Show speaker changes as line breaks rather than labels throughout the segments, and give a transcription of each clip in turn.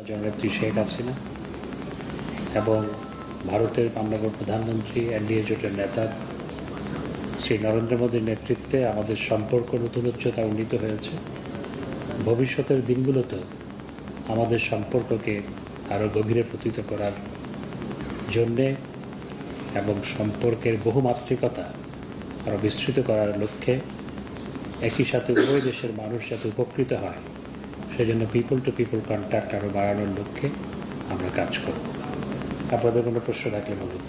জননেত্রী শেখ হাসিনা এবং ভারতের মাননীয় প্রধানমন্ত্রী এনডিএ জোটের নেতা শ্রী নরেন্দ্র মোদীর নেতৃত্বে আমাদের সম্পর্ক নতুন উচ্চতা উন্নীত হয়েছে। ভবিষ্যতের দিনগুলোতে আমাদের সম্পর্ককে আরও গভীরে প্রতীত করার জন্যে এবং সম্পর্কের বহুমাত্রিকতা আরও বিস্তৃত করার লক্ষ্যে একই সাথে উভয় দেশের মানুষ যাতে উপকৃত হয় সেজন্য পিপল টু পিপল কন্ট্যাক্ট আরও বাড়ানোর লক্ষ্যে আমরা কাজ করব। আপনাদের কোনো প্রশ্ন থাকলে বলুন।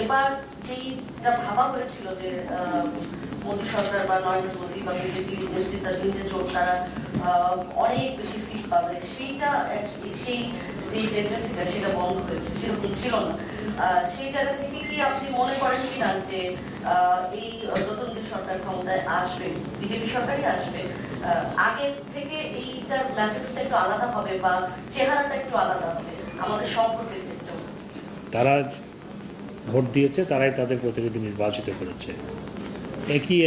এবার যেটা ভাবা হয়েছিল যে মোদী সরকার বা নরেন্দ্র মোদী বা বিজেপি নেতৃত্বাধীন যে জোট তারা অনেক বেশি সিট পাবে, সেইটা সেই যে টেন্ডেন্সিটা সেটা বন্ধ হয়েছে, সেরকম ছিল না। সেই জায়গা থেকে কি আপনি মনে করেন কিনা যে এই নতুন যে সরকার ক্ষমতায় আসবে, বিজেপি সরকারই আসবে, আগে থেকে এইটার মেসেজটা একটু আলাদা হবে বা চেহারাটা একটু আলাদা হবে আমাদের সম্পর্কের ক্ষেত্রে?
তারা ভোট দিয়েছে, তারাই তাদের প্রতিনিধি নির্বাচিত করেছে। একই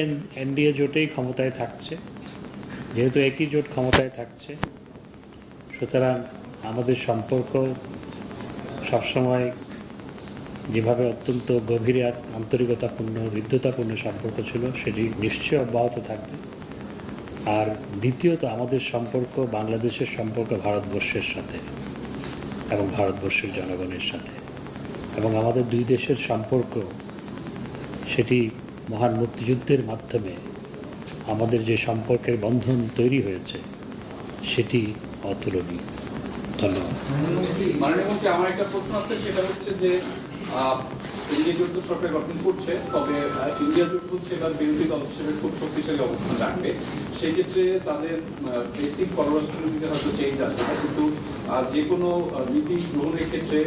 এনডিএ জোটেই ক্ষমতায় থাকছে, যেহেতু একই জোট ক্ষমতায় থাকছে সুতরাং আমাদের সম্পর্ক সবসময় যেভাবে অত্যন্ত গভীর আন্তরিকতাপূর্ণ হৃদ্যতাপূর্ণ সম্পর্ক ছিল সেটি নিশ্চয়ই অব্যাহত থাকবে। আর দ্বিতীয়ত আমাদের সম্পর্ক বাংলাদেশের সম্পর্ক ভারতবর্ষের সাথে এবং ভারতবর্ষের জনগণের সাথে, এবং আমাদের দুই দেশের সম্পর্ক সেটি মহান মুক্তিযুদ্ধের মাধ্যমে আমাদের যে সম্পর্কের বন্ধন তৈরি হয়েছে সেটি অতুলনীয়। ধন্যবাদ।
মাননীয় আমার একটা প্রশ্ন আছে, সেটা হচ্ছে যে ইন্ডিয়া জোট তো সরকার গঠন করছে, তবে ইন্ডিয়া জোট হচ্ছে এবার বিরোধী দল হিসেবে খুব শক্তিশালী অবস্থান রাখবে। সেক্ষেত্রে তাদের বেসিক পররাষ্ট্রনীতিতে হয়তো চেঞ্জ আসবে না, কিন্তু যে কোনো নীতি গ্রহণের ক্ষেত্রে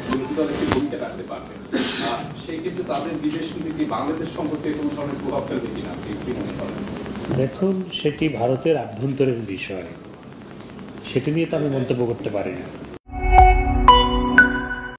বিরোধী দল একটি ভূমিকা রাখতে পারবে। সেই ক্ষেত্রে তাদের বিদেশ নীতি বাংলাদেশ সম্পর্কে কোনো ধরনের প্রভাব ফেলবে কিনা আপনি কি মনে করেন?
দেখুন, সেটি ভারতের আভ্যন্তরীণ বিষয়, সেটি নিয়ে তো আমি মন্তব্য করতে পারি না।